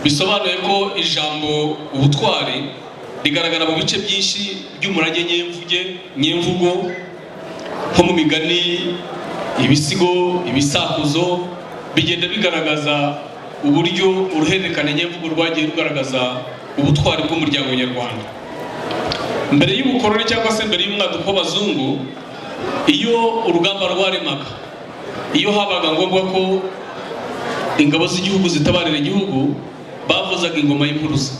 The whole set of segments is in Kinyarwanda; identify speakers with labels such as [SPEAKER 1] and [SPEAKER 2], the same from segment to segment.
[SPEAKER 1] bisobanuye ko ijambo ubutwari rigaragara mu bice byinshi by'umurage nyemvugo nko mu migani, ibisigo, ibisakuzo, bigenda bigaragaza uburyo uruhererekane nyemvugo rwagiye rugaragaza ubutwari bw'umuryango nyarwanda. Mbere y'ubukoroni cyangwa se mbere y'umwaduko w'abazungu, iyo urugamba rwaremaga, iyo habaga ngombwa ko ingabo z'igihugu zitabarira igihugu, bavuzaga ingoma y'impuruza,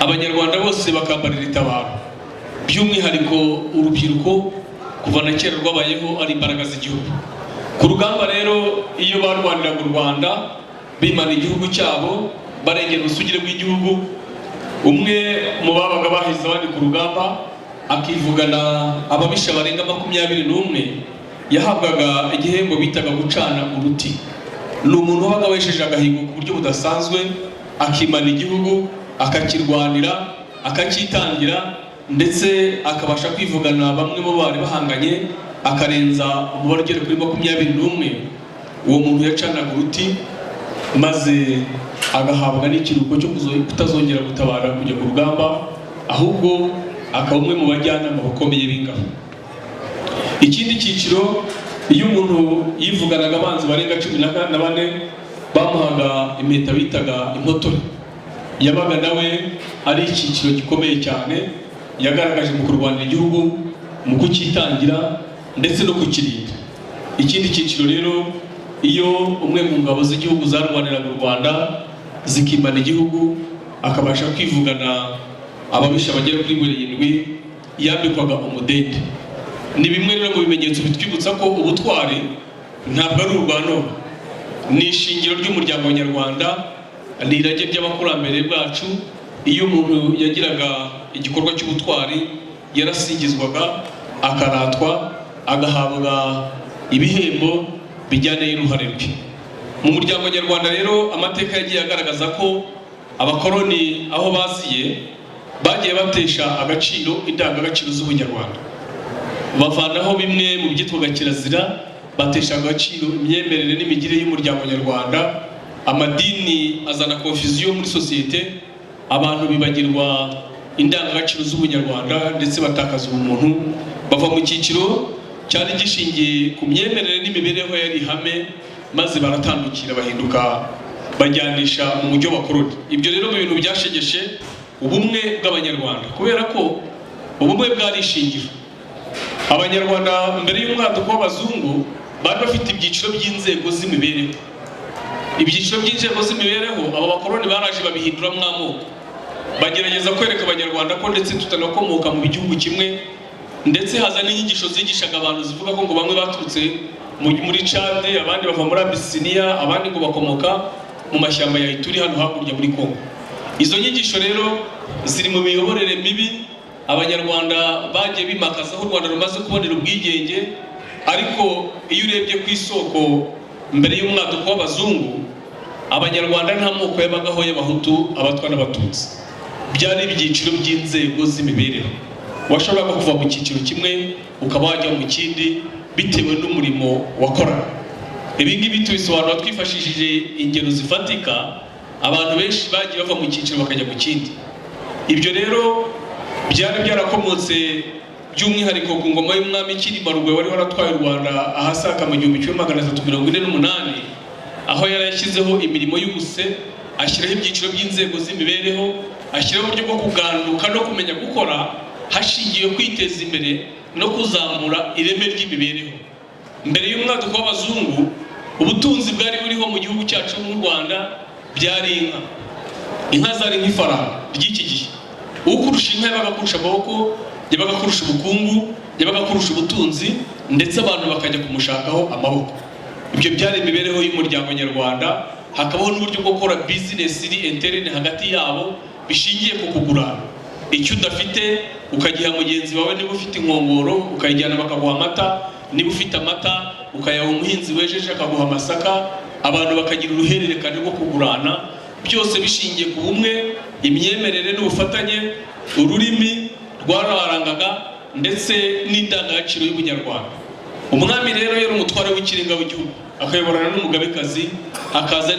[SPEAKER 1] abanyarwanda bose bakambarira itabaro, by'umwihariko urubyiruko kuva na kera rwabayeho ari imbaraga z'igihugu. Ku rugamba rero, iyo barwaniraga u Rwanda bimana igihugu cyabo, barengera ubusugire bw'igihugu, umwe mu babaga bahize abandi ku rugamba akivugana ababisha barenga 21, yahabwaga igihembo bitaga gucana uruti. Ni umuntu wabaga wesheje agahigo ku buryo budasanzwe, akimana igihugu, akakirwanira, akakitangira, ndetse akabasha kwivugana bamwe mu bari bahanganye, akarenza umubare ugera kuri 21. Uwo muntu yacanaga uruti maze agahabwa n'ikiruhuko cyo kutazongera gutabara kujya ku rugamba, ahubwo akaba umwe mu bajyanama bakomeye b'ingabo. Ikindi cyiciro, iyo umuntu yivuganaga abanzi barenga 14, bamuhaga impeta bitaga impotore. Yabaga nawe ari icyiciro gikomeye cyane, yagaragaje mu kurwanira igihugu, mu kukitangira ndetse no kukirinda. Ikindi cyiciro rero, iyo umwe mu ngabo z'igihugu zarwaniraga u Rwanda zikimana igihugu, akabasha kwivugana ababisha bagera kuri 7, yambikwaga umudende. Ni bimwe rero mu bimenyetso bitwibutsa ko ubutwari ntabwo ari urwano, ni ishingiro ry'umuryango nyarwanda, ni irage ry'abakurambere bacu. Iyo umuntu yagiraga igikorwa cy'ubutwari, yarasingizwaga, akaratwa, agahabwa ibihembo bijyanye n'uruhare rwe. Mu muryango nyarwanda rero, amateka yagiye agaragaza ko abakoroni aho baziye bagiye batesha agaciro indangagaciro z'ubunyarwanda, bavanaho bimwe mu byitwaga kirazira, batesha agaciro imyemerere n'imigire y'umuryango nyarwanda. Amadini azana confusion muri sosiyete, abantu bibagirwa indangagaciro z'ubunyarwanda ndetse batakaza ubumuntu, bava mu cyiciro cyari gishingiye ku myemerere n'imibereho yari ihame, maze baratandukira bahinduka bajyanisha mu mujyo bakoroni. Ibyo rero mu bintu byashegeshe ubumwe bw'abanyarwanda, kubera ko ubumwe bwari ishingiro. Abanyarwanda mbere y'umwaduko w'abazungu bari bafite ibyiciro by'inzego z'imibereho. Ibyiciro by'inzego z'imibereho abo bakoroni baraje babihinduramo amoko, bagerageza kwereka abanyarwanda ko ndetse tutanakomoka mu gihugu kimwe, ndetse haza n'inyigisho zigishaga abantu zivuga ko ngo bamwe baturutse muri Chad, abandi bava muri Abyssinia, abandi ngo bakomoka mu mashyamba ya Ituri hano hakurya muri Kongo. Izo nyigisho rero ziri mu miyoborere mibi abanyarwanda bagiye bimakaza aho u Rwanda rumaze kubonera ubwigenge. Ariko iyo urebye ku isoko, mbere y'umwaduko w'abazungu, abanyarwanda nta moko y'abagaho y'abahutu, abatwa n'abatutsi, byari ibyiciro by'inzego z'imibereho. Washoboraga kuva mu cyiciro kimwe ukaba wajya mu kindi bitewe n'umurimo wakoraga. Ibi ngibi tubisobanura twifashishije ingero zifatika. Abantu benshi bagiye bava mu cyiciro bakajya mu kindi. Ibyo rero byari byarakomotse by'umwihariko ku ngoma y'umwami Cyilima Rugwe wari waratwaye u Rwanda ahasaka mu 1348, aho yari yashyizeho imirimo y'ubuse, ashyiraho ibyiciro by'inzego z'imibereho, ashyiraho uburyo bwo kuganduka no kumenya gukora hashingiwe kwiteza imbere no kuzamura ireme ry'imibereho. Mbere y'umwaduko w'abazungu, ubutunzi bwari buriho mu gihugu cyacu mu Rwanda byari inka. Inka zari nk'ifaranga ry'iki gihe. Ukurusha inka yabaga kurusha amaboko, yabaga kurusha ubukungu, yabaga kurusha ubutunzi, ndetse abantu bakajya kumushakaho amaboko. Ibyo byari imibereho y'umuryango nyarwanda. Hakabaho n'uburyo bwo gukora business iri interne hagati yabo, bishingiye ku kugurana. Icyo udafite ukagiha mugenzi wawe, niba ufite inkongoro ukayijyana bakaguha amata, niba ufite amata ukayaha umuhinzi wejeje akaguha amasaka, abantu bakagira uruhererekane rwo kugurana, byose bishingiye ku bumwe, imyemerere n'ubufatanye, ururimi rwararangaga ndetse n'indangagaciro y'ubunyarwanda. Umwami rero yari umutware w'ikirenga w'igihugu, akayoborana n'umugabekazi, hakaza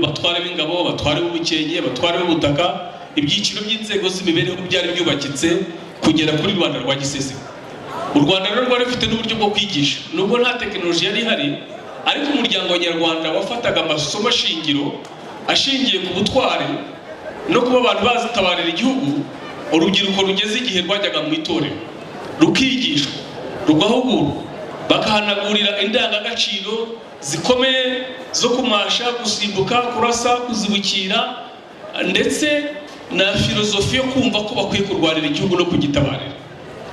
[SPEAKER 1] batware b'ingabo, batware b'ubukenke, batware b'ubutaka. Ibyiciro by'inzego z'imibereho byari byubakitse kugera kuri Rwanda rwa Giseseka. U Rwanda rero rwari rufite n'uburyo bwo kwigisha, nubwo nta tekinoloji yari ihari, ariko umuryango nyarwanda wafataga amasomo shingiro ashingiye ku butware no kuba abantu bazitabarira igihugu. Urubyiruko rugeze igihe rwajyaga mu itorero rukigishwa, rugahugurwa, bakahanagurira indangagaciro zikomeye zo kumasha, gusimbuka, kurasa, kuzibukira, ndetse na filozofi yo kumva ko bakwiye kurwanira igihugu no kugitabarira.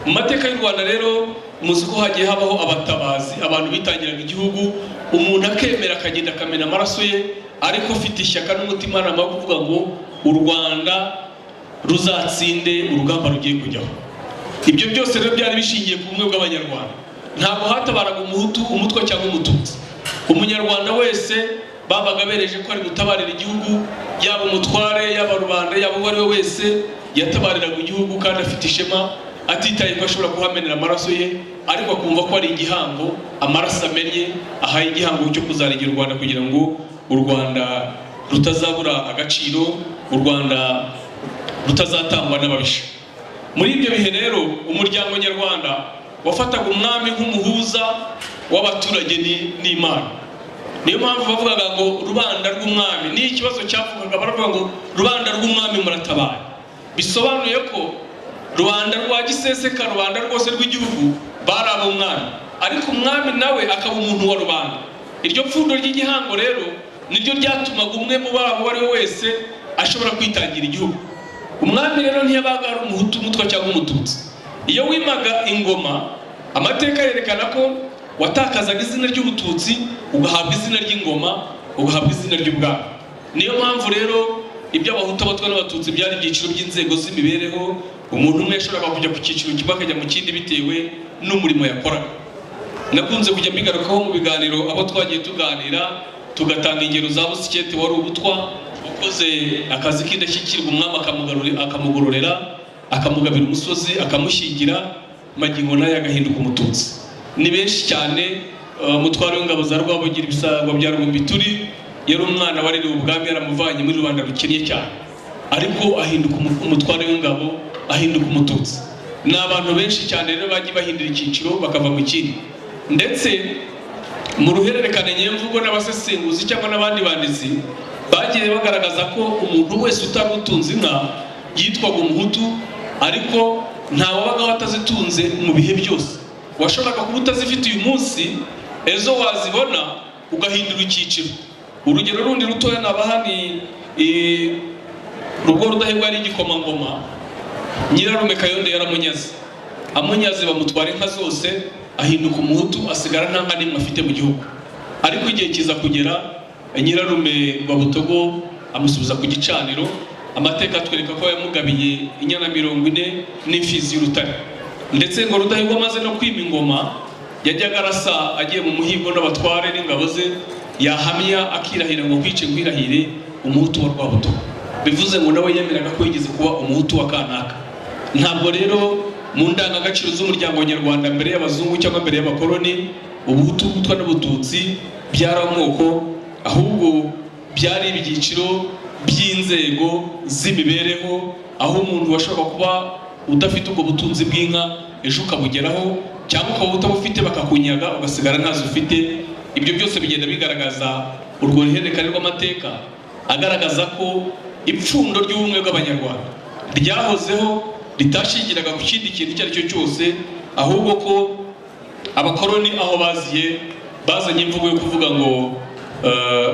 [SPEAKER 1] Mu mateka y'u Rwanda rero muzi ko hagiye habaho abatabazi, abantu bitangiraga igihugu, umuntu akemera akagenda akamena amaraso ye, ariko ufite ishyaka n'umutimanama wo kuvuga ngo u Rwanda ruzatsinde urugamba rugiye kujyaho. Ibyo byose rero byari bishingiye ku bumwe bw'abanyarwanda. Ntabwo hatabaraga umuhutu, umutwa cyangwa umututsi. Umunyarwanda wese babaga bereje ko ari gutabarira igihugu, yaba umutware, yaba rubanda, yaba uwo ari we wese yatabariraga igihugu kandi afite ishema, atitaye ko ashobora kuhamenera amaraso ye, ariko akumva ko ari igihango, amaraso amennye ahaye igihango cyo kuzarengera u Rwanda kugira ngo u Rwanda rutazabura agaciro, u Rwanda rutazatangwa n'ababisha. Muri ibyo bihe rero umuryango nyarwanda wafataga umwami nk'umuhuza w'abaturage n'Imana. Niyo mpamvu bavugaga ngo rubanda rw'umwami. Ni ikibazo cyavugaga baravuga ngo rubanda rw'umwami muratabaye. Bisobanuye ko rubanda rwa Giseseka, rubanda rwose rw'igihugu bari ab'umwami, ariko umwami nawe akaba umuntu wa rubanda. Iryo pfundo ry'igihango rero niryo ryatumaga umwe mu babo ari we wese ashobora kwitangira igihugu. Umwami rero ntiyabaga ari umuhutu, umutwa cyangwa umututsi. Iyo wimaga ingoma, amateka yerekana ko watakazaga izina ry'ubututsi ugahabwa izina ry'ingoma, ugahabwa izina ry'ubwami. Niyo mpamvu rero iby'abahutu, abatwa n'abatutsi byari ibyiciro by'inzego z'imibereho. Umuntu umwe yashoboraga kujya ku cyiciro kimwe akajya mu kindi bitewe n'umurimo yakoraga. Nakunze kujya mbigarukaho mu biganiro abo twagiye tuganira, tugatanga ingero za Busikete wari ubutwa, ukoze akazi k'indashyikirwa, umwami akamugororera, akamugabira umusozi, akamushyingira, magingo naye agahinduka umututsi. Ni benshi cyane. Umutware w'ingabo za Rwabugiri Bisangwa bya Rwubituri yari umwana waririwe ubwami, yaramuvanye muri rubanda rukennye cyane, ariko ahinduka umutware w'ingabo, ahinduka umututsi. Ni abantu benshi cyane rero bagiye bahindura icyiciro bakava mu kindi. Ndetse mu ruhererekane nyemvugo n'abasesenguzi cyangwa n'abandi banditsi bagiye bagaragaza ko umuntu wese utari utunze inka yitwaga umuhutu, ariko nta wabaga watazitunze mu bihe byose. Washoboraga kuba utazifite uyu munsi, ejo wazibona ugahindura icyiciro. Urugero rundi rutoya nabaha ni Rugo Rudahigwa yari igikomangoma, Nyirarume Kayonde yaramunyaze, amunyaze bamutwara inka zose, ahinduka umuhutu, asigara nta nka n'imwe afite mu gihugu. Ariko igihe kiza kugera, Nyirarume Rwabutogo amusubiza ku gicaniro. Amateka atwereka ko yamugabiye inyana 40 n'imfizi y'urutare. Ndetse ngo Rudahigwa amaze no kwima ingoma, yajyaga arasa agiye mu muhigo n'abatware n'ingabo ze, yahamya akirahira ngo kwice kwirahire umuhutu wa Rwabutogo. Bivuze ngo nawe yemeraga ko yigeze kuba umuhutu wa kanaka. Ntabwo rero mu ndangagaciro z'umuryango nyarwanda mbere y'abazungu cyangwa mbere y'abakoloni ubuhutu, ubutwa n'ubututsi byari amoko, ahubwo byari ibyiciro by'inzego z'imibereho, aho umuntu washobora kuba udafite ubwo butunzi bw'inka ejo ukabugeraho, cyangwa ukaba utabufite bakakunyaga ugasigara ntazo ufite. Ibyo byose bigenda bigaragaza urwo ruhererekane rw'amateka agaragaza ko ipfundo ry'ubumwe bw'abanyarwanda ryahozeho, ritashingiraga ku kindi kintu icyo ari cyo cyose, ahubwo ko abakoloni aho baziye bazanye imvugo yo kuvuga ngo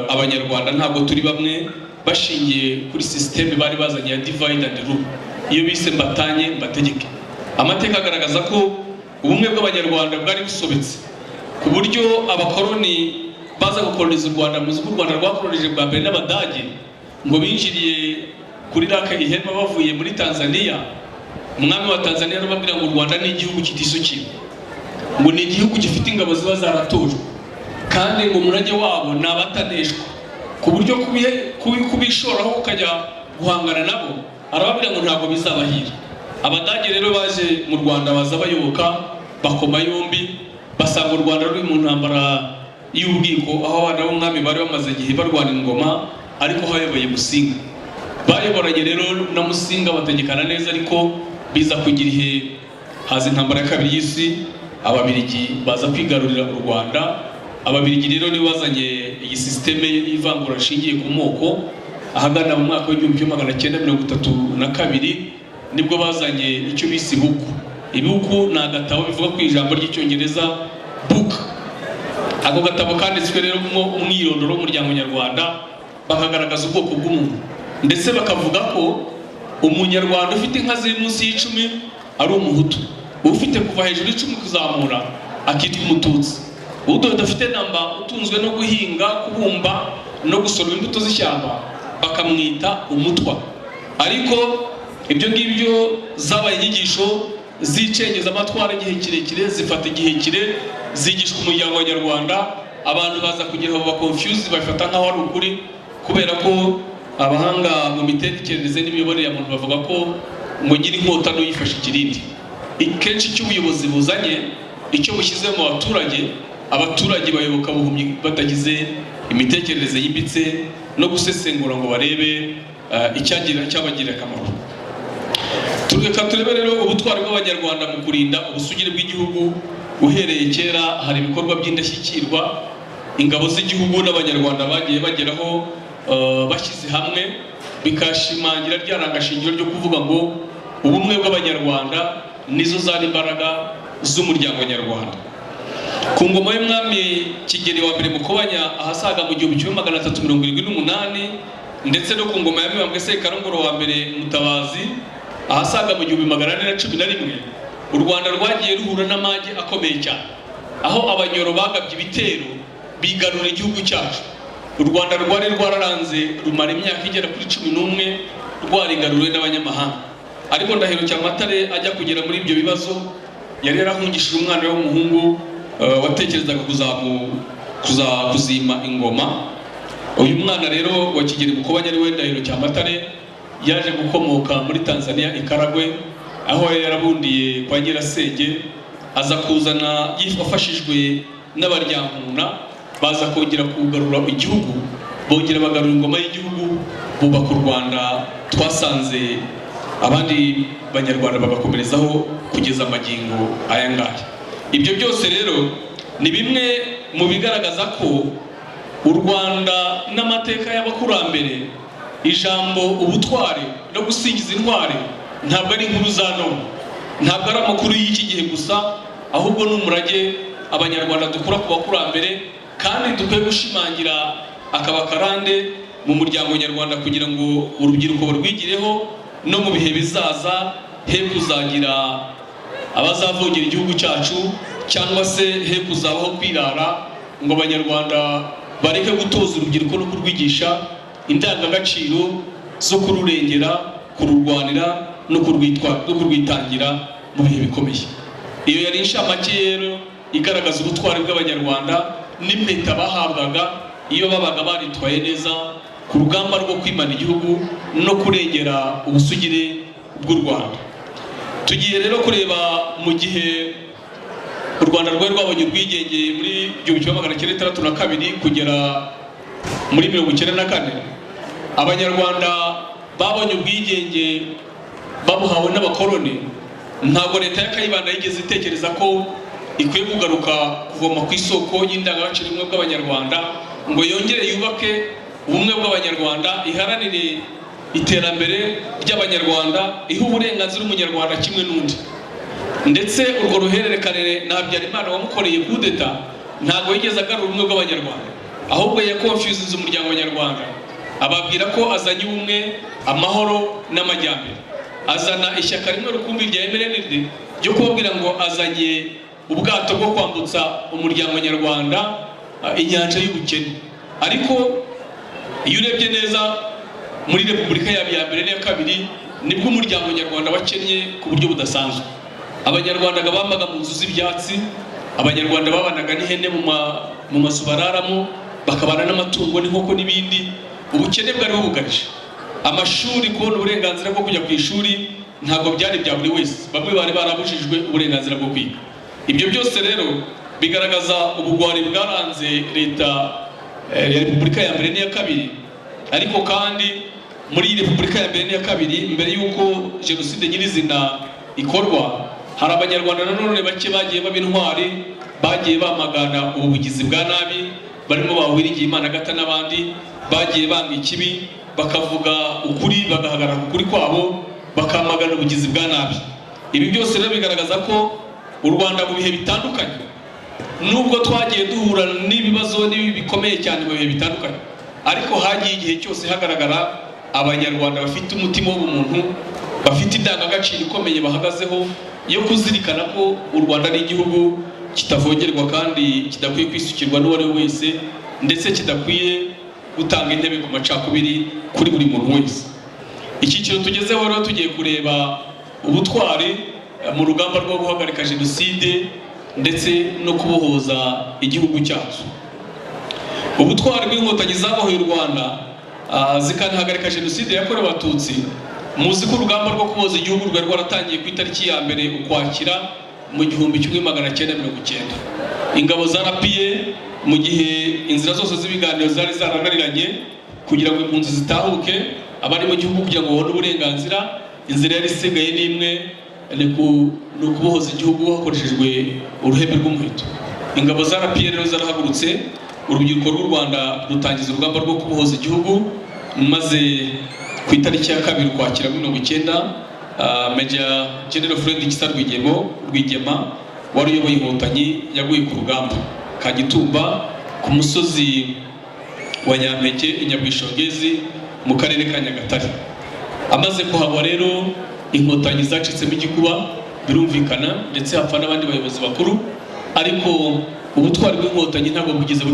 [SPEAKER 1] abanyarwanda ntabwo turi bamwe, bashingiye kuri systeme bari bazanye ya divide and rule, iyo bise mbatanye mbategeke. Amateka agaragaza ko ubumwe bw'abanyarwanda bwari busobetse ku buryo abakoloni baza gukoloniza u Rwanda. Muzi ko u Rwanda rwakolonije bwa mbere n'Abadage, ngo binjiriye kuri Lake Ihema bavuye muri Tanzania. Umwami wa Tanzania arababwira ngo u Rwanda ni igihugu kitisukira, ngo ni igihugu gifite ingabo ziba zaratojwe, kandi ngo umurage wabo ni abataneshwa, ku buryo kubishoraho ukajya guhangana nabo arababwira ngo ntabwo bizabahira. Abadage rero baje mu Rwanda baza bayoboka, bakoma yombi, basanga u Rwanda ruri mu ntambara y'ubwiko, aho abana b'umwami bari bamaze igihe barwana ingoma, ariko hayoboye Musinga. Bayoboranye rero na Musinga bategekana neza, ariko biza kugira ihe haza intambara ya kabiri y'isi, Ababiligi baza kwigarurira u Rwanda. Ababiligi rero ni bazanye iyi systeme y'ivangura rishingiye ku moko, ahagana mu mwaka w'1932 nibwo bazanye icyo bise ibuku. Ibuku ni agatabo bivuga ku ijambo ry'icyongereza book. Ako gatabo kanditswe rero mu umwirondoro w'umuryango nyarwanda, bakagaragaza ubwoko bw'umuntu, ndetse bakavuga ko umunyarwanda ufite inka ziri munsi y'10 ari umuhutu, ufite kuva hejuru y'10 kuzamura akitwa umututsi, udafite namba utunzwe no guhinga, kubumba no gusoroma imbuto z'ishyamba bakamwita umutwa. Ariko ibyo ngibyo zabaye inyigisho zicengeza amatwara igihe kirekire, zifata igihe kire, zigishwa umuryango wa nyarwanda, abantu baza kugira ngo bakonfuse, bafata nkaho ari ukuri, kubera ko abahanga mu mitekerereze n'imiyoborere ya muntu bavuga ko ngo nyiri inkota no yifashe ikirindi. Kenshi icyo ubuyobozi buzanye, icyo bushyize mu abaturage bayoboka buhumyi, batagize imitekerereze yimbitse no gusesengura ngo barebe icyabagirira akamaro. Tureka turebe rero ubutwari bw'abanyarwanda mu kurinda ubusugire bw'igihugu. Uhereye kera hari ibikorwa by'indashyikirwa ingabo z'igihugu n'abanyarwanda bagiye bageraho, bashyize hamwe bikashimangira ryarangashingiro ryo kuvuga ngo ubumwe bw'abanyarwanda nizo zari imbaraga z'umuryango nyarwanda. Ku ngoma y'umwami Kigeli wa mbere Mukobanya ahasaga mu 1378, ndetse no ku ngoma ya Mibambwe Sekarongoro wa mbere Mutabazi ahasaga mu 1411, u Rwanda rwagiye ruhura n'amage akomeye cyane, aho abanyoro bagabye ibitero bigarura igihugu cyacu. U Rwanda rwari rwararanze rumara imyaka igera kuri 11 rwarigaruriwe n'abanyamahanga. Ariko Ndahiro Cyamatare ajya kugera muri ibyo bibazo, yari yarahungishije umwana we w'umuhungu watekerezaga kuzima ingoma. Uyu mwana rero wa Kigeli Mukobanya ari we Ndahiro Cyamatare, yaje gukomoka muri Tanzania Ikaragwe, aho yari yarabundiye kwa Nyirasenge, aza kuzana yifashishijwe n'abaryankuna, baza kongera kugarura igihugu, bongera bagarura ingoma y'igihugu, bubaka u Rwanda twasanze abandi banyarwanda bagakomerezaho kugeza amagingo aya ngaya. Ibyo byose rero ni bimwe mu bigaragaza ko u Rwanda n'amateka y'abakurambere, ijambo ubutwari no gusingiza intwari ntabwo ari inkuru za none, ntabwo ari amakuru y'iki gihe gusa, ahubwo n'umurage abanyarwanda dukura ku bakurambere, kandi dukwiye gushimangira akabakarande mu muryango nyarwanda kugira ngo urubyiruko barwigireho, no mu bihe bizaza he kuzagira abazavogera igihugu cyacu, cyangwa se he kuzabaho kwirara ngo abanyarwanda bareke gutoza urubyiruko no kurwigisha indangagaciro zo kururengera, kururwanira no kurwitangira mu bihe bikomeye. Iyo yari inshamake rero igaragaza ubutwari bw'abanyarwanda n'impeta bahabwaga iyo babaga baritwaye neza ku rugamba rwo kwimana igihugu no kurengera ubusugire bw'u Rwanda. Tugiye rero kureba mu gihe u Rwanda rwari rwabonye ubwigenge muri 1962 kugera muri 1994, abanyarwanda babonye ubwigenge babuhawe n'abakoloni. Ntabwo leta ya Kayibanda yigeze itekereza ko ikwiye kugaruka kuvoma ku isoko y'indangagaciro y'ubumwe bw'abanyarwanda ngo yongere yubake ubumwe bw'abanyarwanda, iharanire iterambere ry'abanyarwanda, iha uburenganzira umunyarwanda kimwe n'undi. Ndetse urwo ruhererekane na Habyarimana wamukoreye kudeta ntabwo yigeze agarura ubumwe bw'abanyarwanda, ahubwo yakonfuzinze umuryango w'abanyarwanda, ababwira ko azanye ubumwe, amahoro n'amajyambere. Azana ishyaka rimwe rukumbi rya MRND ryo kubabwira ngo azanye ubwato bwo kwambutsa umuryango nyarwanda inyanja y'ubukene. Ariko iyo urebye neza muri Repubulika ya mbere n'iya kabiri nibwo umuryango nyarwanda wakennye ku buryo budasanzwe. Abanyarwanda bambaga mu nzu z'ibyatsi, abanyarwanda babanaga n'ihene mu mazu bararamo, bakabana n'amatungo n'inkoko n'ibindi. Ubukene bwari bubugarije. Amashuri, kubona uburenganzira bwo kujya ku ishuri ntabwo byari bya buri wese, bamwe bari barabujijwe uburenganzira bwo kwiga. Ibyo byose rero bigaragaza ubugwari bwaranze leta ya Repubulika ya mbere n'iya kabiri. Ariko kandi muri Repubulika ya mbere n'iya kabiri, mbere y'uko jenoside nyirizina ikorwa, hari abanyarwanda nanone bake bagiye baba intwari, bagiye bamagana ubugizi bwa nabi, barimo Bawiringiye Imana Gata n'abandi bagiye banga ikibi, bakavuga ukuri, bagahagarara ukuri kwabo, bakamagana ubugizi bwa nabi. Ibi byose rero bigaragaza ko u Rwanda mu bihe bitandukanye, nubwo twagiye duhura n'ibibazo bikomeye cyane mu bihe bitandukanye, ariko hagiye igihe cyose hagaragara abanyarwanda bafite umutima w'ubumuntu, bafite indangagaciro ikomeye bahagazeho yo kuzirikana ko u Rwanda ari igihugu kitavogerwa kandi kidakwiye kwisukirwa n'uwari we wese, ndetse kidakwiye gutanga intebe ku macakubiri kuri buri muntu wese. Icyiciro tugezeho rero tugiye kureba ubutwari mu rugamba rwo guhagarika jenoside ndetse no kubohoza igihugu cyacu. Ubutwari bw'inkotanyi zabohoye u Rwanda zikanahagarika jenoside yakorewe Abatutsi. Muzi ko urugamba rwo kubohoza igihugu rwari rwaratangiye ku itariki ya mbere Ukwakira mu 1990. Ingabo zarapiye mu gihe inzira zose z'ibiganiro zari zarananiranye kugira ngo impunzi zitahuke, abari mu gihugu kugira ngo babone uburenganzira. Inzira yari isigaye n'imwe, ni ukubohoza igihugu hakoreshejwe uruhembe rw'umuheto. Ingabo zarapiye rero zarahagurutse, urubyiruko rw'u Rwanda rutangiza urugamba rwo kubohoza igihugu, maze ku itariki ya 2 Ukwakira 1990, Major General Fred Gisa Rwigema wari uyoboye inkotanyi yaguye ku rugamba Kagitumba ku musozi wa Nyampeke i Nyabwishongezi mu karere ka Nyagatare. Amaze kuhagwa rero, inkotanyi zacitsemo igikuba birumvikana, ndetse hapfa n'abandi bayobozi bakuru, ariko ubutwari bw'inkotanyi ntabwo bwigeze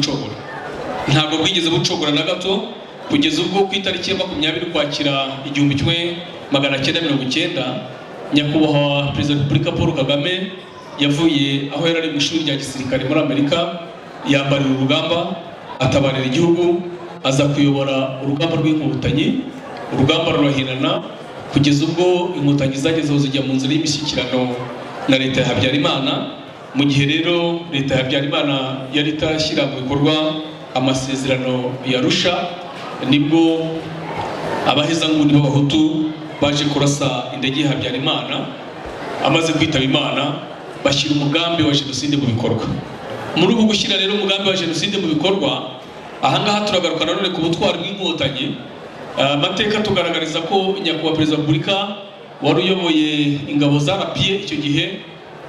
[SPEAKER 1] bucogora na gato, kugeza ubwo ku itariki ya 20 Ukwakira 1990, nyakubahwa Perezida wa Repubulika Paul Kagame yavuye aho yari ari mu ishuri rya gisirikare muri Amerika, yambarira urugamba, atabarira igihugu, aza kuyobora urugamba rw'inkotanyi. Urugamba rurahinana kugeza ubwo inkotanyi zagezeho zijya mu nzira y'imishyikirano na leta ya Habyarimana. Mu gihe rero leta ya Habyarimana yari itarashyira mu bikorwa amasezerano ya Arusha, nibwo abahezanguni b'abahutu baje kurasa indege ya Habyarimana. Amaze kwitaba Imana, bashyira umugambi wa jenoside mu bikorwa. Muri ubu gushyira rero umugambi wa jenoside mu bikorwa, ahangaha turagaruka nanone ku butwari bw'inkotanyi. Amateka tugaragariza ko nyakubahwa Perezida wa Repubulika wari uyoboye ingabo zarapiye icyo gihe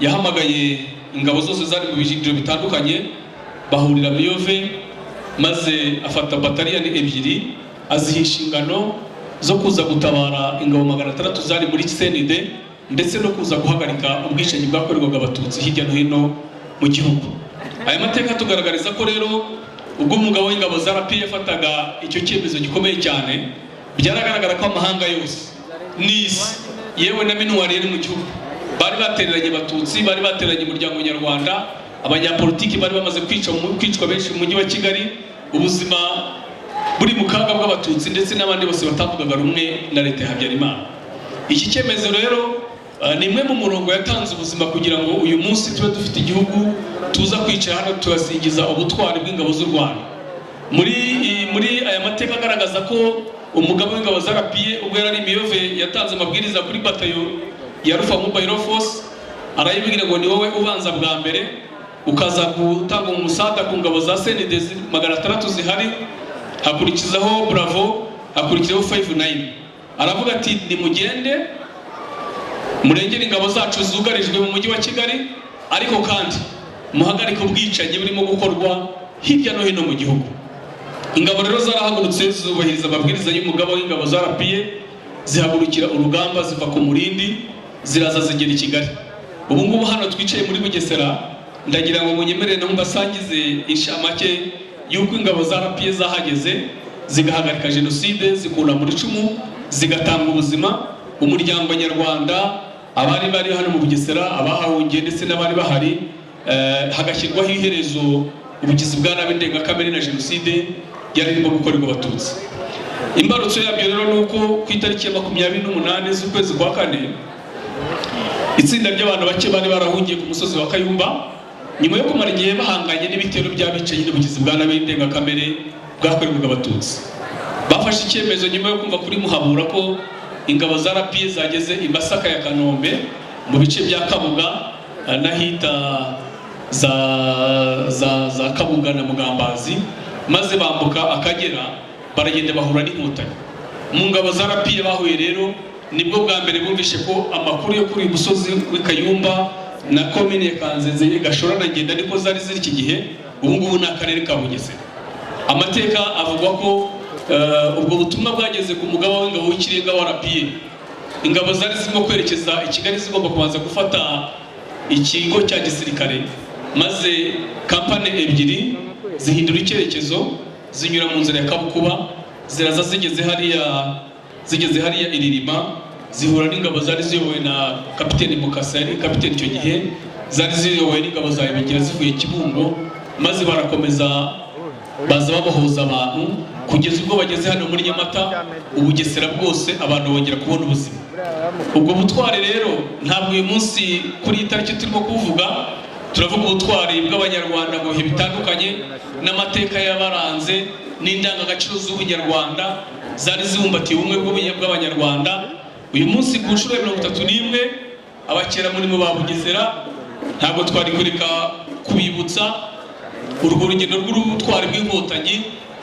[SPEAKER 1] yahamagaye ingabo zose zari mu bijindiro bitandukanye, bahurira Miyove, maze afata bataliyani 2 aziha inshingano zo kuza gutabara ingabo 600 zari muri CND, ndetse no kuza guhagarika ubwishingi bwakorerwaga Abatutsi hirya no hino mu gihugu. Aya mateka tugaragariza ko rero ubwo umugabo w'ingabo zarapiye yafataga icyo cyemezo gikomeye cyane, byaragaragara ko amahanga yose n'isi yewe na minuwari yari mu gihugu bari batereranye Abatutsi, bari batereranye umuryango nyarwanda, abanyapolitiki bari bamaze kwicwa benshi mu mujyi wa Kigali, ubuzima buri mu kaga bw'Abatutsi ndetse n'abandi bose batavugaga rumwe na leta ya Habyarimana. Iki cyemezo rero ni imwe mu murongo yatanze ubuzima kugira ngo uyu munsi tube dufite igihugu tuza kwicara hano tugasingiza ubutwari bw'ingabo z'u Rwanda. Muri aya mateka agaragaza ko umugabo w'ingabo zarapiye ubwo yari Miyove yatanze amabwiriza kuri batayo ya Rufa Mobile Force, arayibwira ngo ni wowe ubanza bwa mbere ukaza gutanga umusada ku ngabo za CND 600 zihari, hakurikizaho Bravo, hakurikizaho 59. Aravuga ati nimugende murengera ingabo zacu zugarijwe mu mujyi wa Kigali, ariko kandi muhagarika ubwicanyi burimo gukorwa hirya no hino mu gihugu. Ingabo rero zarahagurutse zubahiriza amabwiriza y'umugabo w'ingabo zarapiye, zihagurukira urugamba, ziva ku Murindi ziraza zigera i Kigali. Ubu ngubu hano twicaye muri Bugesera, ndagira ngo munyemerere no mbasangize inshamake y'uko ingabo zarapiye zahageze zigahagarika jenoside, zikura muri cumu, zigatanga ubuzima. Umuryango nyarwanda, abari bari hano mu Bugesera, abahahungiye ndetse n'abari bahari, hagashyirwaho iherezo ubugizi bwa nabi ndengakamere na jenoside yari irimo gukorerwa Abatutsi. Imbarutso yabyo rero nuko ku itariki ya 28 z'ukwezi kwa 4, itsinda ry'abantu bake bari barahungiye ku musozi wa Kayumba nyuma yo kumara igihe bahanganye n'ibitero by'abicanyi n'ubugizi bwa nabi ndengakamere bwakorerwaga Abatutsi. Bafashe icyemezo nyuma yo kumva kuri Muhabura ko ingabo za RPA zageze i Masaka ya Kanombe mu bice bya Kabuga n'ahita za Kabuga na Mugambazi, maze bambuka Akagera baragenda bahura n'inkotanyi. Mu ngabo za RPA bahuye rero nibwo bwa mbere bumvishe ko amakuru yo kuri umusozi w'Ikayumba na komine ya Kanzenze, Gashora na Ngenda niko zari ziri iki gihe. Ubu ngubu ni akarere ka Bugesera. Amateka avuga ko ubwo butumwa bwageze ku mugaba w'ingabo w'ikirenga wa RPA. Ingabo zari zirimo kwerekeza i Kigali zigomba kubanza gufata ikigo cya gisirikare, maze kampani ebyiri zihindura icyerekezo zinyura mu nzira ya Kabukuba, ziraza zigeze hariya Iririma, zihura n'ingabo zari ziyobowe na Kapiteni Mukasa, yari kapiteni icyo gihe, zari ziyobowe n'ingabo za Ibingira zivuye Kibungo, maze barakomeza baza babahoza abantu kugeza ubwo bageze hano muri Nyamata. Ubugesera bwose abantu bongera kubona ubuzima. Ubwo butwari rero ntabwo uyu munsi kuri iyi tariki turimo kuvuga, turavuga ubutwari bw'Abanyarwanda mu bihe bitandukanye n'amateka yabaranze n'indangagaciro z'Ubunyarwanda zari zibumbatiye ubumwe bw'Abanyarwanda. Uyu munsi ku nshuro ya 31 abakera murimo ba Bugesera ntabwo twari kureka kubibutsa urwo rugendo rw'ubutwari bw'inkotanyi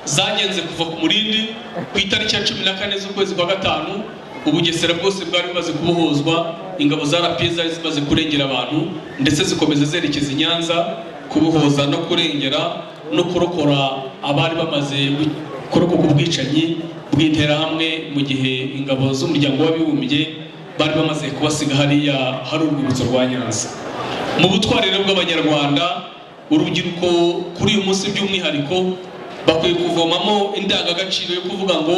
[SPEAKER 1] zagenze kuva ku Murindi ku itariki ya 14 z'ukwezi kwa gatanu. Ubugesera bwose bwari bumaze kubohozwa, ingabo za RPA zari zimaze kurengera abantu ndetse zikomeza zerekeza i Nyanza kubohoza no kurengera no kurokora abari bamaze kurokoka ubwicanyi bw'interahamwe mu gihe ingabo z'umuryango w'abibumbye bari bamaze kubasiga hariya hari urwibutso rwa Nyanza. Mu butwari rero bw'Abanyarwanda, urubyiruko kuri uyu munsi by'umwihariko bakwiye kuvomamo indangagaciro yo kuvuga ngo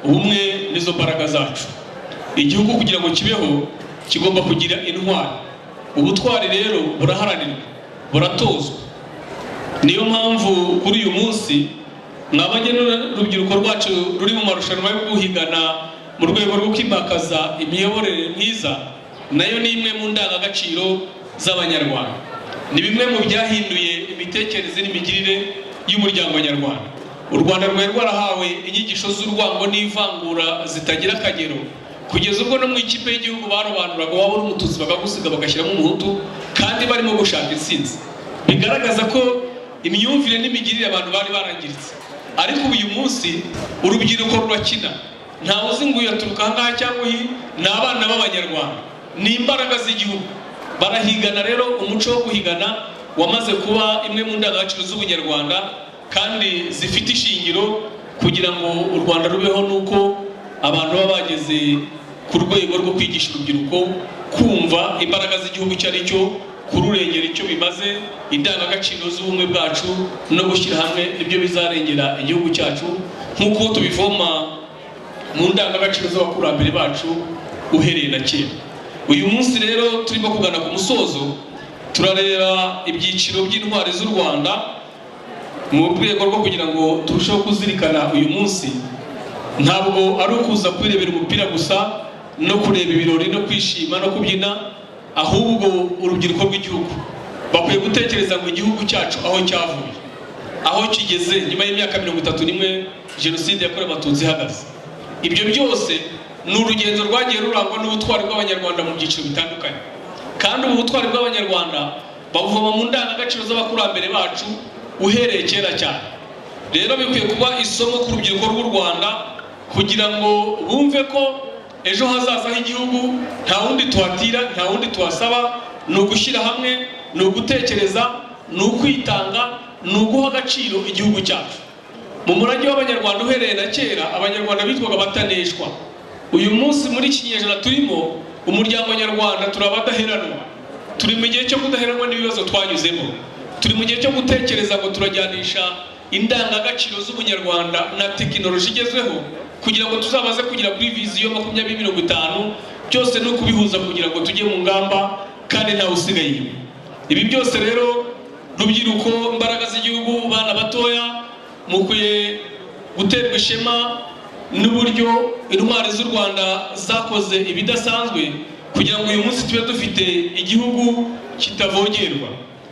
[SPEAKER 1] ubumwe nizo mbaraga zacu. Igihugu kugira ngo kibeho kigomba kugira intwari. Ubutwari rero buraharanirwa, buratozwa. Niyo mpamvu kuri uyu munsi mwabanye n'urubyiruko rwacu ruri mu marushanwa yo guhigana mu rwego rwo kwimakaza imiyoborere myiza, nayo ni imwe mu ndangagaciro z'Abanyarwanda. Ni bimwe mu byahinduye imitekerereze n'imigirire y'umuryango nyarwanda. U Rwanda rwari rwarahawe inyigisho z'urwango n'ivangura zitagira akagero, kugeza ubwo no mu ikipe y'igihugu barobanuraga waba uri Umututsi bakagusiga bagashyiramo Umuhutu kandi barimo gushaka intsinzi. Bigaragaza ko imyumvire n'imigirire abantu bari barangiritse. Ariko uyu munsi urubyiruko rurakina, ntawe uzi ngo yaturuka ahangaha cyangwa ni abana b'Abanyarwanda, ni imbaraga z'igihugu. Barahigana rero. Umuco wo guhigana wamaze kuba imwe mu ndangagaciro z'Ubunyarwanda kandi zifite ishingiro kugira ngo u Rwanda rubeho, nuko abantu baba bageze ku rwego rwo kwigisha urubyiruko kumva imbaraga z'igihugu icyo ari cyo, kururengera icyo bimaze, indangagaciro z'ubumwe bwacu no gushyira hamwe ibyo bizarengera igihugu cyacu, nk'uko tubivoma mu ndangagaciro z'abakurambere bacu uhereye na kera. Uyu munsi rero turimo kugana ku musozo, turareba ibyiciro by'intwari z'u Rwanda mu rwego rwo kugira ngo turusheho kuzirikana uyu munsi. Ntabwo ari ukuza kwirebera umupira gusa no kureba ibirori no kwishima no kubyina, ahubwo urubyiruko rw'igihugu bakwiye gutekereza ngo igihugu cyacu aho cyavuye, aho kigeze nyuma y'imyaka 31 Jenoside yakorewe Abatutsi ihagaze. Ibyo byose ni urugendo rwagiye rurangwa n'ubutwari bw'Abanyarwanda mu byiciro bitandukanye, kandi ubu butwari bw'Abanyarwanda babuvoma mu ndangagaciro z'abakurambere bacu uhereye kera cyane. Rero bikwiye kuba isomo ku rubyiruko rw'u Rwanda kugira ngo bumve ko ejo hazaza h'igihugu nta wundi tuhatira, nta wundi tuhasaba, ni ugushyira hamwe, ni ugutekereza, ni ukwitanga, ni uguha agaciro igihugu cyacu. Mu murage w'Abanyarwanda uhereye na kera, Abanyarwanda bitwaga bataneshwa. Uyu munsi muri iki kinyejana turimo, umuryango nyarwanda turabadaheranwa. Turi mu gihe cyo kudaheranwa n'ibibazo twanyuzemo. Turi mu gihe cyo gutekereza ngo turajyanisha indangagaciro z'Ubunyarwanda na tekinoloji igezweho kugira ngo tuzabaze kugira kuri viziyo 2050. Byose no kubihuza kugira ngo tujye mu ngamba kandi ntawe usigaye inyuma. Ibi byose rero rubyiruko, imbaraga z'igihugu, bana batoya, mukwiye guterwa ishema n'uburyo intwari z'u Rwanda zakoze ibidasanzwe kugira ngo uyu munsi tube dufite igihugu kitavogerwa.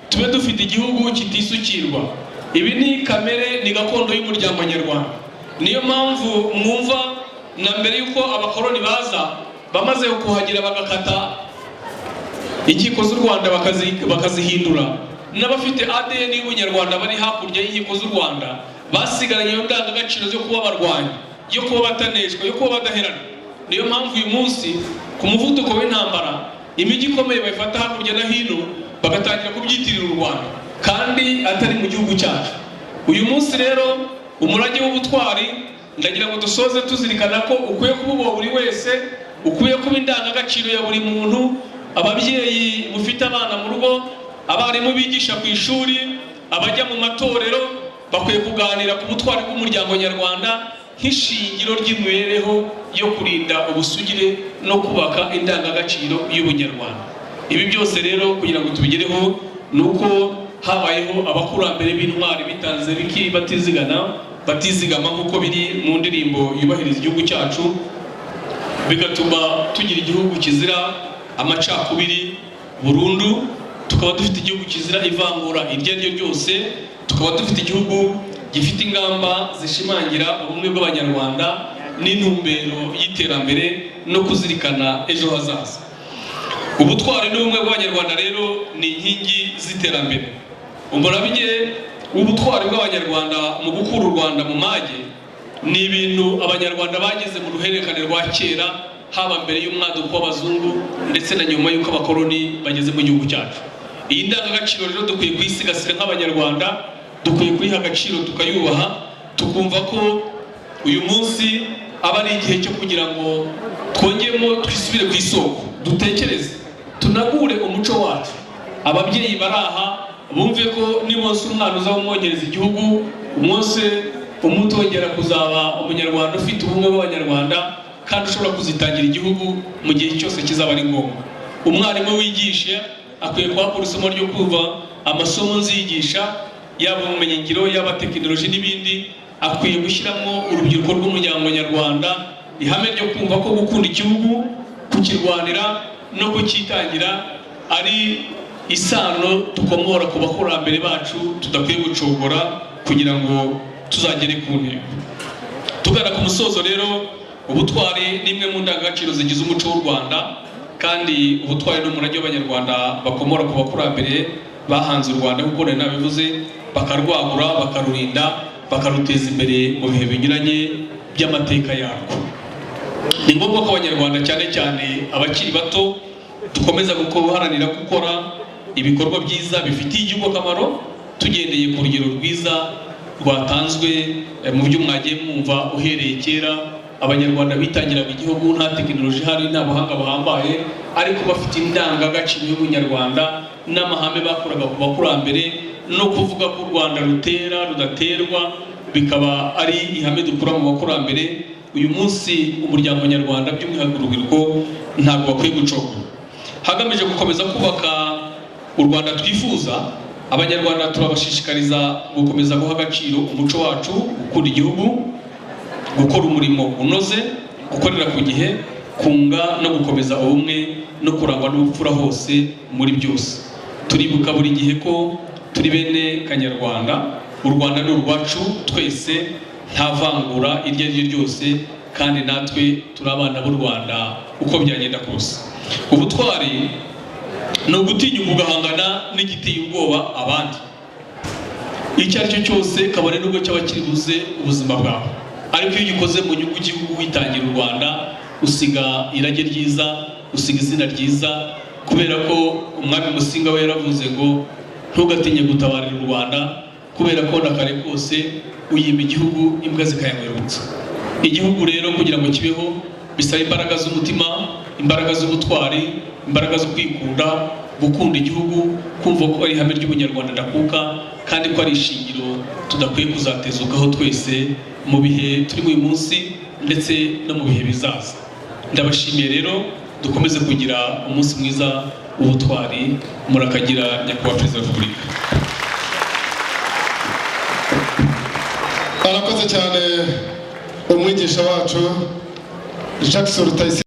[SPEAKER 1] tube dufite igihugu kitisukirwa. Ibi ni kamere, ni gakondo y'umuryango nyarwanda. Niyo mpamvu mwumva na mbere yuko abakoloni baza bamaze kuhagera bagakata inkiko z'u Rwanda bakazihindura, n'abafite ADN y'ubunyarwanda bari hakurya y'inkiko z'u Rwanda basigaranye iyo ndangagaciro zo kuba abarwanyi, yo kuba bataneshwa, yo kuba badaherana. Niyo mpamvu uyu munsi ku muvuduko w'intambara imijyi ikomeye bayifata hakurya na hino bagatangira kubyitirira u Rwanda kandi atari mu gihugu cyacu. Uyu munsi rero umurage w'ubutwari ndagira ngo dusoze tuzirikana ko ukwiye kuba buri wese, ukwiye kuba indangagaciro ya buri muntu. Ababyeyi mufite abana mu rugo, abarimu bigisha ku ishuri, abajya mu matorero bakwiye kuganira ku butwari bw'umuryango nyarwanda nk'ishingiro ry'imibereho yo kurinda ubusugire no kubaka indangagaciro y'ubunyarwanda. Ibi byose rero kugira ngo tubigereho nuko habayeho abakurambere b'intwari bitanze batizigama nk'uko biri mu ndirimbo yubahiriza igihugu cyacu, bigatuma tugira igihugu kizira amacakubiri burundu, tukaba dufite igihugu kizira ivangura iryo ari ryo ryose, tukaba dufite igihugu gifite ingamba zishimangira ubumwe bw'abanyarwanda n'intumbero y'iterambere no kuzirikana ejo hazaza. Ubutwari n'ubumwe bw'abanyarwanda rero ni inkingi z'iterambere. Umurabye w'ubutwari bw'abanyarwanda mu gukura u Rwanda mu mage ni ibintu abanyarwanda bageze mu ruhererekane rwa kera, haba mbere y'umwaduko w'abazungu ndetse na nyuma y'uko abakoloni bageze mu gihugu cyacu. Iyi ndangagaciro rero dukwiye kuyisigasira nk'abanyarwanda, dukwiye kuyiha agaciro tukayubaha, tukumva ko uyu munsi aba ari igihe cyo kugira ngo twongemo twisubire ku isoko, dutekereze, tunagure umuco wacu. Ababyeyi baraha bumve ko nimunsi umwana uzaba umwongereza igihugu, umunsi umutongera kuzaba umunyarwanda ufite ubumwe bw'abanyarwanda kandi ushobora kuzitangira igihugu mu gihe cyose kizaba ari ngombwa. Umwarimu wigisha akwiye kuhakura isomo ryo kumva amasomo nzigisha, yaba ubumenyingiro, yaba tekinoloji n'ibindi, akwiye gushyiramo urubyiruko rw'umuryango nyarwanda ihame ryo kumva ko gukunda igihugu, kukirwanira no kucyitangira ari isano dukomora ku bakurambere bacu tudakwiye gucogora kugira ngo tuzagere ku ntego. Tugana ku musozo rero, ubutwari ni imwe mu ndangagaciro zigize umuco w'u Rwanda, kandi ubutwari n'umurage w'abanyarwanda bakomora ku bakurambere bahanze u Rwanda kuko nari nabivuze, bakarwagura, bakarurinda, bakaruteza imbere mu bihe binyuranye by'amateka yarwo. Ni ngombwa ko abanyarwanda cyane cyane abakiri bato dukomeza guharanira gukora ibikorwa byiza bifitiye igihugu akamaro, tugendeye ku rugero rwiza rwatanzwe mu byo mwagiye mwumva uhereye kera. Abanyarwanda bitangiraga igihugu nta tekinoloji ihari, nta buhanga buhambaye, ariko bafite indangagaciro y'ubunyarwanda n'amahame bakuraga ku bakurambere, no kuvuga ko u Rwanda rutera rudaterwa bikaba ari ihame dukura mu bakurambere. Uyu munsi umuryango nyarwanda by'umwihariko urubyiruko ntabwo bakwiye gucogora. Hagamije gukomeza kubaka u Rwanda twifuza, abanyarwanda turabashishikariza gukomeza guha agaciro umuco wacu, gukunda igihugu, gukora umurimo unoze, gukorera ku gihe, kunga no gukomeza ubumwe no kurangwa n'ubupfura hose muri byose. Turibuka buri gihe ko turi bene kanyarwanda, u Rwanda ni urwacu twese nta vangura iryo ari ryo ryose, kandi natwe turi abana b'u Rwanda uko byagenda kose. Ubutwari ni ugutinyuka ugahangana n'igiteye ubwoba abandi icyo ari cyo cyose, kabone n'ubwo cyaba kiri buze ubuzima bwawe, ariko iyo ugikoze mu nyungu y'igihugu witangira u Rwanda, usiga irage ryiza, usiga izina ryiza, kubera ko umwami Musinga we yaravuze ngo ntugatinye gutabarira u Rwanda, kubera ko na kare kose uyima igihugu imbwa zikayamwerutsa. Igihugu rero kugira ngo kibeho bisaba imbaraga z'umutima, imbaraga z'ubutwari, imbaraga zo kwikunda, gukunda igihugu, kumva ko ari ihame ry'ubunyarwanda ndakuka, kandi ko ari ishingiro tudakwiye kuzatezukaho twese mu bihe turi uyu munsi ndetse no mu bihe bizaza. Ndabashimiye rero, dukomeze kugira umunsi mwiza w'ubutwari. Murakagira nyakubahwa Perezida wa Repubulika.
[SPEAKER 2] Arakoze cyane umwigisha wacu Jackson Rutayisire.